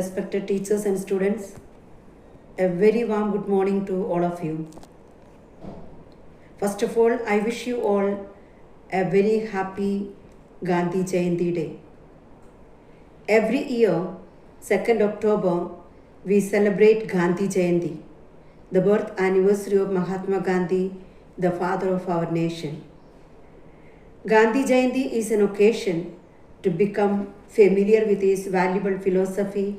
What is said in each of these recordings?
respected teachers and students, a very warm good morning to all of you. First of all, I wish you all a very happy Gandhi Jayanti Day. Every year, 2nd October, we celebrate Gandhi Jayanti, the birth anniversary of Mahatma Gandhi, the father of our nation. Gandhi Jayanti is an occasion to become familiar with his valuable philosophy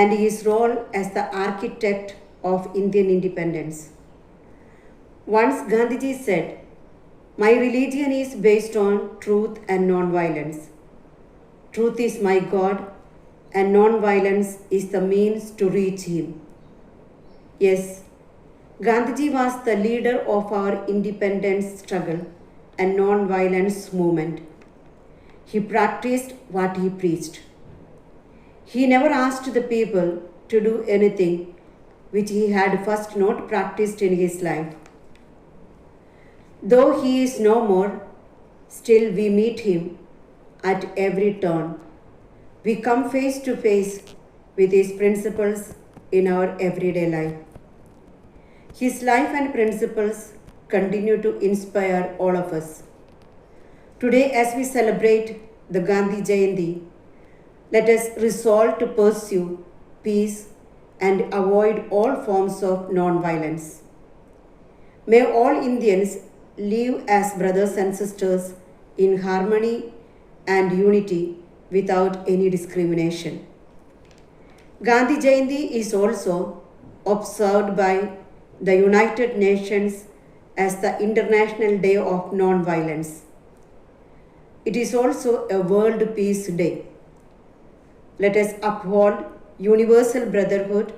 and his role as the architect of Indian independence. Once Gandhiji said, "My religion is based on truth and non-violence. Truth is my God and non-violence is the means to reach him." Yes, Gandhiji was the leader of our independence struggle and non-violence movement. He practiced what he preached. He never asked the people to do anything which he had first not practiced in his life. Though he is no more, still we meet him at every turn. We come face to face with his principles in our everyday life. His life and principles continue to inspire all of us. Today, as we celebrate the Gandhi Jayanti, let us resolve to pursue peace and avoid all forms of non-violence. May all Indians live as brothers and sisters in harmony and unity without any discrimination. Gandhi Jayanti is also observed by the United Nations as the International Day of Non-Violence. It is also a World Peace Day. Let us uphold universal brotherhood,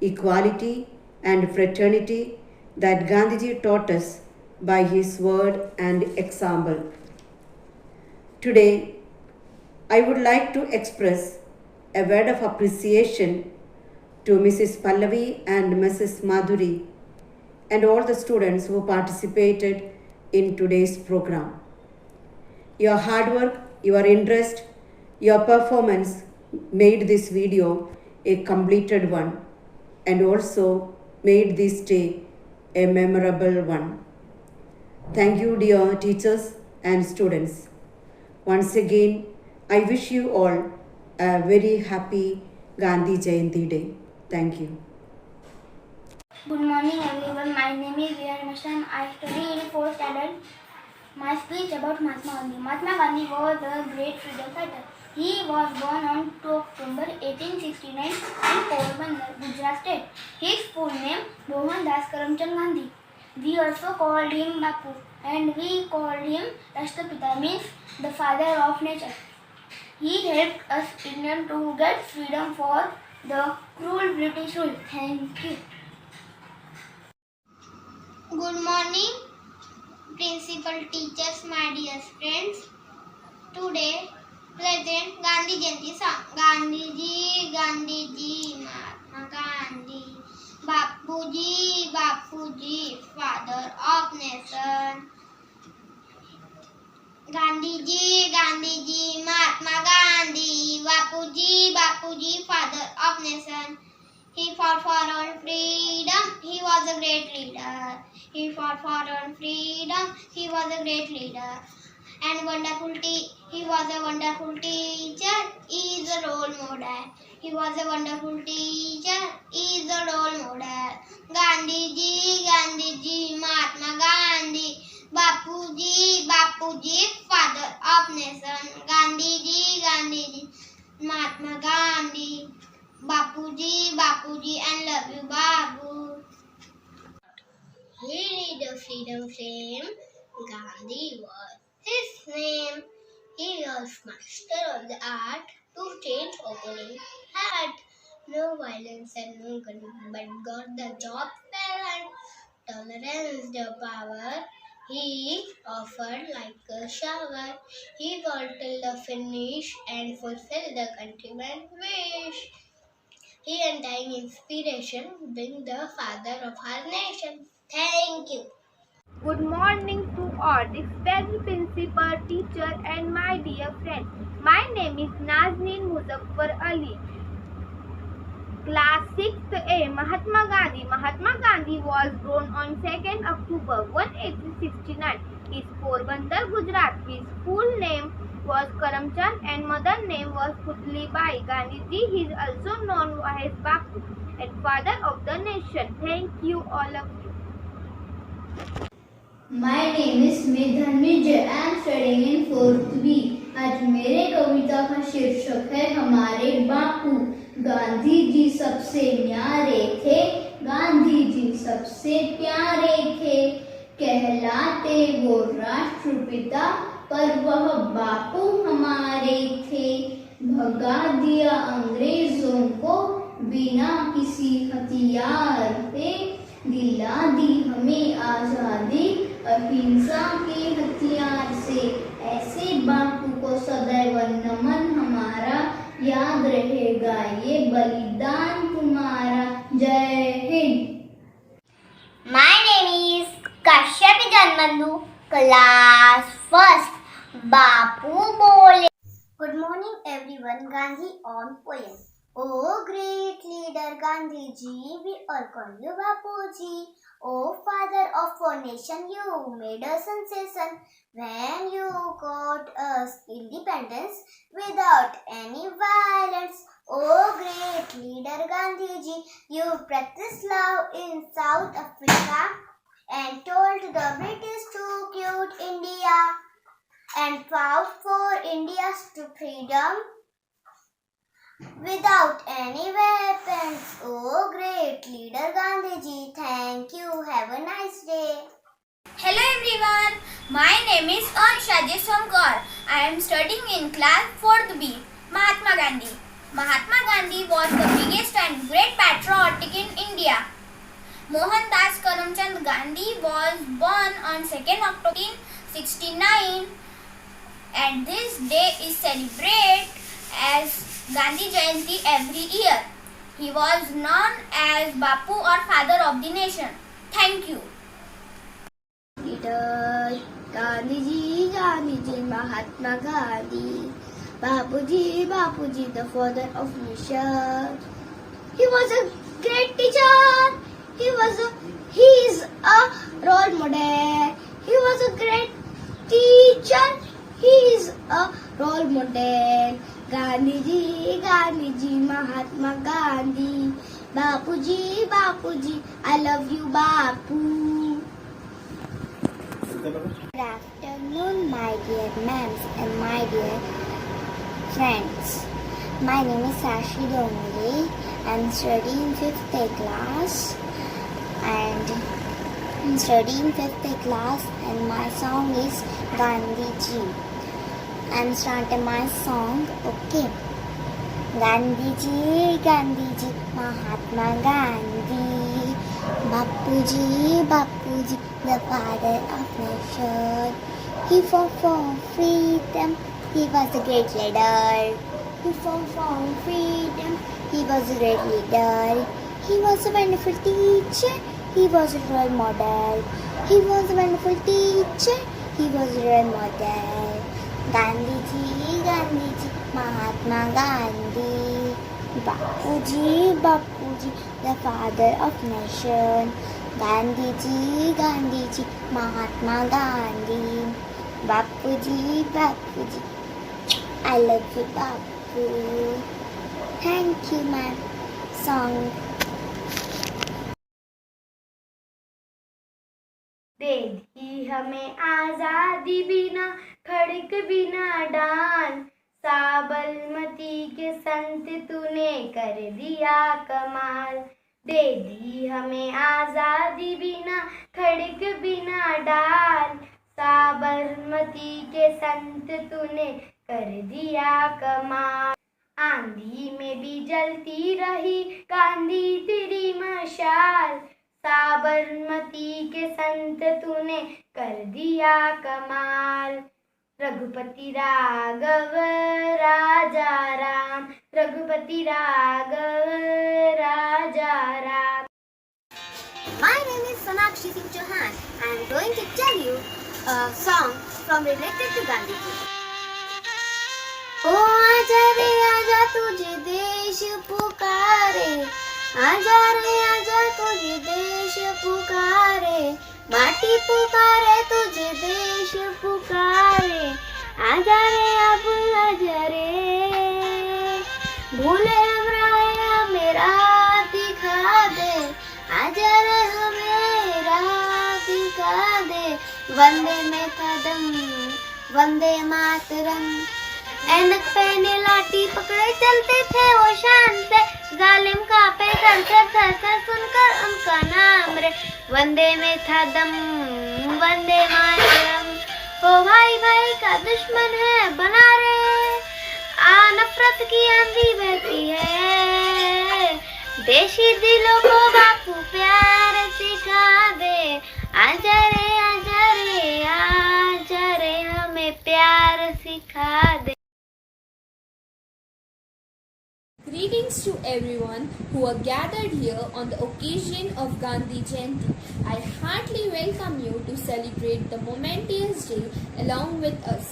equality, and fraternity that Gandhiji taught us by his word and example. Today, I would like to express a word of appreciation to Mrs. Pallavi and Mrs. Madhuri and all the students who participated in today's program. Your hard work, your interest, your performance made this video a completed one and also made this day a memorable one. Thank you, dear teachers and students. Once again, I wish you all a very happy Gandhi Jayanti Day. Thank you. Good morning everyone, my name is Riya Mishran. I study in 4th standard. My speech about Mahatma Gandhi. Mahatma Gandhi was a great freedom fighter. He was born on 2 October 1869 in Porbandar, Gujarat state. His full name Mohandas Karamchand Gandhi. We also called him Bapu and we called him Rashtrapita, means the father of nature. He helped us Indians to get freedom for the cruel British rule. Thank you. Good morning, principal, teachers, my dear friends. Today, present Gandhi Jayanti song. Gandhi Ji, Mahatma Gandhi. Bapu Ji, father of nation. Gandhi Ji, Mahatma Gandhi. Bapu Ji, father of nation. He fought for our freedom, he was a great leader. He fought for our freedom, he was a great leader. And he was a wonderful teacher, he is a role model. He was a wonderful teacher, he is a role model. Gandhi Ji, Mahatma Gandhi. Bapu Ji, father of nation. Gandhi Ji, Mahatma Gandhi. Bapu Ji, and love you, Babu. He did the freedom flame. Gandhi was his name. He was master of the art to change opening heart. No violence and no gun, but got the job well and tolerance the power. He offered like a shower. He fought till the finish and fulfilled the countryman's wish. He and dying inspiration being the father of our nation. Thank you. Good morning to all, respected principal, teacher and my dear friend. My name is Nazneen Muzaffar Ali. Class 6th A. Mahatma Gandhi. Mahatma Gandhi was born on 2nd October 1869. His Porbandar, Gujarat. His full name was Karamchand and mother name was Putlibai. Gandhiji is also known as Bapu and father of the nation. Thank you all of you. My name is Medhanvi Jay. I am studying in 4th B. आज मेरे कविता का शीर्षक है हमारे बापू। गांधी जी सबसे न्यारे थे, गांधी जी सबसे प्यारे थे, कहलाते वो राष्ट्रपिता पर वह बापू हमारे थे। भगा दिया अंग्रेजों को बिना किसी हथियार के, दिला दी हमें आजादी अहिंसा के हथियार से। ऐसे बापू को सदैव नमन हमारा, याद रहेगा ये बलिदान तुम्हारा। जय Hind. My name is Kashyap Janmandu, class 1st. Bapu Bole. Good morning everyone. Gandhi on poem. Oh great leader Gandhi ji, we all call you Bapu ji. Oh father of our nation, you made a sensation when you got us independence without any violence. Oh great leader Gandhi ji, you practiced love in South Africa and told the British to quit India and fought for India's freedom without any weapons. Oh great leader Gandhi ji, thank you. Have a nice day. Hello everyone, my name is Ansha Jeswankar. I am studying in class 4th B. Mahatma Gandhi. Mahatma Gandhi was the biggest and great patriotic in India. Mohandas Karamchand Gandhi was born on 2nd October 1869 and this day is celebrated as Gandhi Jayanti every year. He was known as Bapu or father of the nation. Thank you. Leader Gandhiji, Gandhiji, Mahatma Gandhi, Bapuji, Bapuji, the father of nation. He was a great teacher. He is a role model. He was a great teacher. He is a role model. Gandhiji, Gandhiji, Mahatma Gandhi, Bapuji, Bapuji, I love you, Bapu. Good afternoon, my dear ma'ams and my dear friends. My name is Sashi Dongre. I am studying 5th class and my song is Gandhiji. I am starting my song, okay. Gandhiji, Gandhiji, Mahatma Gandhi, Bapuji, Bapuji, the father of nation. He fought for freedom, he was a great leader. He fought for freedom, he was a great leader. He was a wonderful teacher, he was a role model. He was a wonderful teacher, he was a role model. Gandhiji, Gandhiji, Mahatma Gandhi, Bapuji, Bapuji, the father of nation. Gandhiji, Gandhiji, Mahatma Gandhi, Bapuji, Bapuji, I love you, Bapu. Thank you, my song. दे दी हमें आजादी बिना खड़क बिना डान, साबरमती के संत तूने कर दिया कमाल। दे दी हमें आजादी बिना खड़क बिना डान, साबरमती के संत तूने कर दिया कमाल। आंधी में भी जलती रही गांधी तेरी मशाल, साबरमती के संत तूने कर दिया कमाल। रघुपति राघव राजा राम, रघुपति राघव राजा Ram. My name is Sonakshi Singh Chauhan. I am going to tell you a song from related to Gandhiji. Oh, आजा रे आजा तुझे देश पुकारे, आजा रे आजा तुझे देश पुकारे, माटी पुकारे तुझे देश पुकारे, आजा रे अब आजा रे, भूले हमरा मेरा दिखा दे, आजा रे हमेरा दिखा दे, वंदे में कदम वंदे मातरम। ऐनक पहने लाठी पकड़े चलते थे वो शान से, जालिम कांपे थर थर सुनकर उनका नाम रे, वंदे में था दम वंदे मातरम। ओ भाई भाई का दुश्मन है बना रे, आ नफरत की आंधी बहती है, देशी दिलों को बापू प्यार सिखा दे, आजा रे आजा रे आजा रे हमें प्यार सिखा दे। Greetings to everyone who are gathered here on the occasion of Gandhi Jayanti. I heartily welcome you to celebrate the momentous day along with us.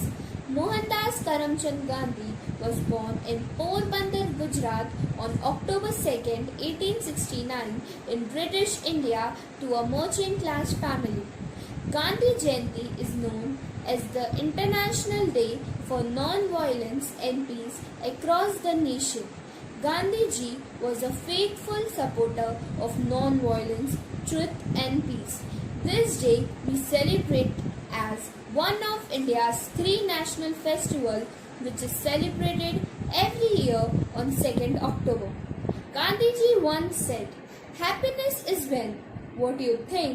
Mohandas Karamchand Gandhi was born in Porbandar, Gujarat on October 2nd, 1869 in British India to a merchant class family. Gandhi Jayanti is known as the International Day for Non-Violence and Peace across the nation. Gandhi ji was a faithful supporter of non-violence, truth and peace. This day we celebrate as one of India's 3 national festivals, which is celebrated every year on 2nd October. Gandhi ji once said, "Happiness is when what you think,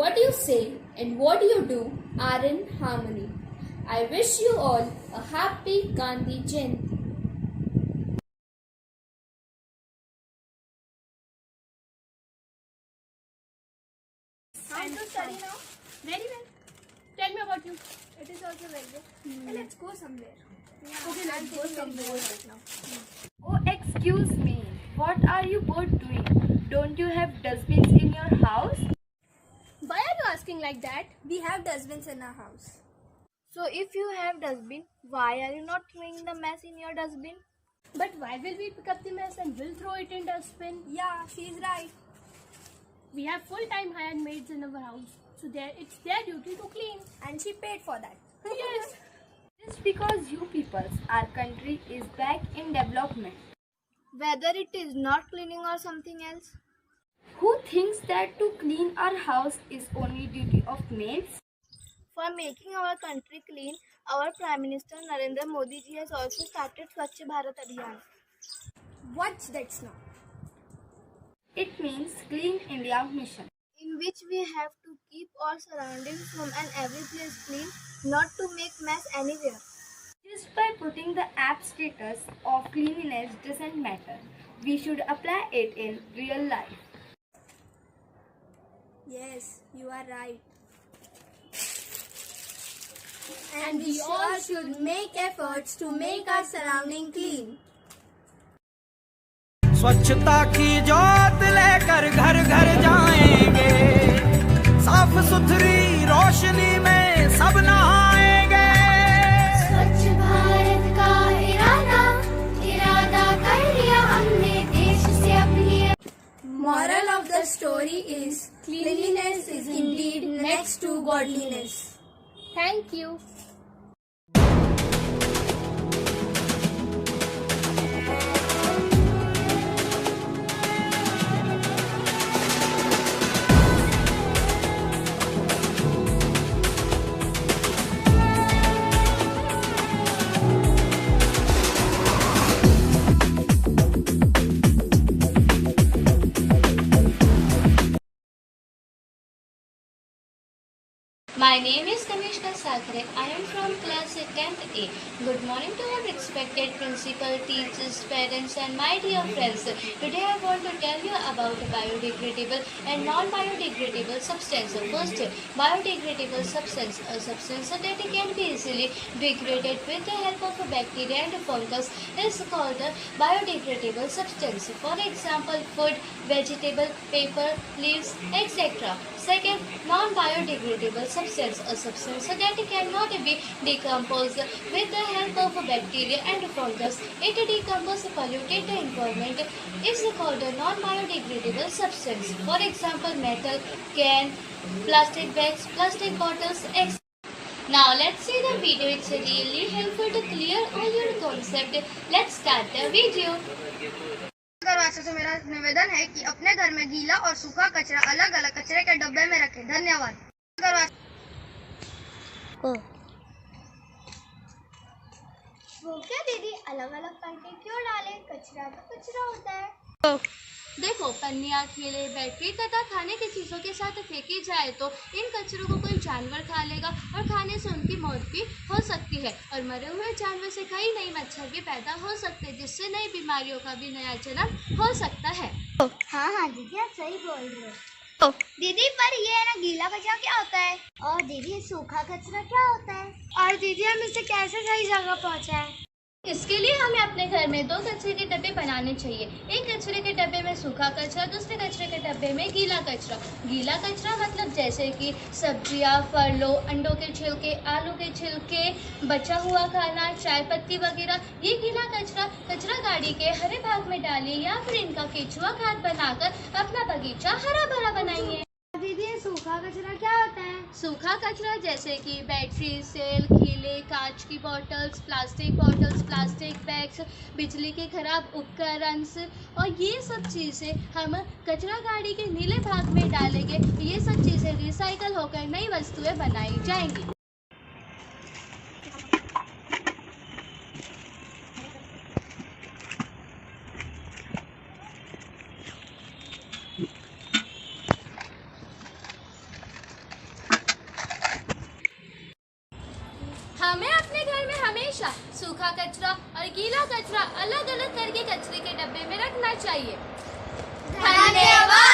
what you say and what you do are in harmony." I wish you all a happy Gandhi Jayanti. Time to study now. Very well. Tell me about you. It is also very good. Let's go somewhere. Okay, let's go somewhere right now. Oh, excuse me. What are you both doing? Don't you have dustbins in your house? Why are you asking like that? We have dustbins in our house. So if you have dustbin, why are you not throwing the mess in your dustbin? But why will we pick up the mess and will throw it in dustbin? Yeah, she's right. We have full-time hired maids in our house, so it's their duty to clean. And she paid for that. Yes. Just because you people, our country is back in development. Whether it is not cleaning or something else. Who thinks that to clean our house is only duty of maids? For making our country clean, our Prime Minister Narendra Modi ji has also started Swachh Bharat Abhiyan. What's that now? It means Clean India Mission, in which we have to keep our surroundings from and every place clean, not to make mess anywhere. Just by putting the app status of cleanliness doesn't matter. We should apply it in real life. Yes, you are right. And we all should make efforts to make our surrounding clean. स्वच्छता की जोत लेकर घर घर जाएंगे, साफ सुथरी रोशनी में सब नहाएंगे। स्वच्छ भारत का इरादा कर लिया हमने देश से अपनी। Moral of the story is cleanliness is indeed next to godliness. Thank you. My name is Kamishka Sakre. I am from class 10th A. Good morning to our respected principal, teachers, parents and my dear friends. Today I want to tell you about biodegradable and non-biodegradable substance. First, biodegradable substance. A substance that can be easily degraded with the help of a bacteria and a fungus is called a biodegradable substance. For example, food, vegetable, paper, leaves, etc. Second, non-biodegradable substance, a substance that cannot be decomposed with the help of bacteria and fungus. It decomposes polluted the environment is called a non-biodegradable substance. For example, metal, can, plastic bags, plastic bottles, etc. Now let's see the video. It's really helpful to clear all your concept. Let's start the video. घरवासियों से मेरा निवेदन है कि अपने घर में गीला और सूखा कचरा अलग अलग कचरे के डब्बे में रखें। धन्यवाद। वो क्या दीदी, अलग अलग करके क्यों डालें? कचरा तो कचरा होता है। देखो, पन्नियाँ, केले, बैटरी तथा खाने की चीज़ों के साथ फेंकी जाए तो इन कचरों को कोई जानवर खा लेगा और खाने से उनकी मौत भी हो सकती है और मरे हुए जानवर से कई नए मच्छर भी पैदा हो सकते हैं, जिससे नई बीमारियों का भी नया जन्म हो सकता है। हाँ दीदी, आप सही बोल रहे हो। दीदी, पर ये ना गीला कचरा क्या होता है? और दीदी, सूखा कचरा क्या होता है? और दीदी, हम इसे कैसे सही जगह पहुँचाएं? इसके लिए हमें अपने घर में 2 कचरे के डब्बे बनाने चाहिए। एक कचरे के डब्बे में सूखा कचरा, दूसरे कचरे के डब्बे में गीला कचरा। गीला कचरा मतलब जैसे कि सब्जियां, फलों, अंडों के छिलके, आलू के छिलके, बचा हुआ खाना, चाय पत्ती वगैरह। ये गीला कचरा कचरा गाड़ी के हरे भाग में डालिए या फिर इनका केचुआ खाद बनाकर अपना बगीचा हरा भरा बनाइए। दीदी, सूखा कचरा क्या होता है? सूखा कचरा जैसे कि बैटरी, सेल, खीले, कांच की बॉटल्स, प्लास्टिक बैग्स, बिजली के खराब उपकरण और ये सब चीज़ें हम कचरा गाड़ी के नीले भाग में डालेंगे। ये सब चीज़ें रिसाइकल होकर नई वस्तुएं बनाई जाएंगी। हमें अपने घर में हमेशा सूखा कचरा और गीला कचरा अलग अलग करके कचरे के डब्बे में रखना चाहिए। धन्यवाद।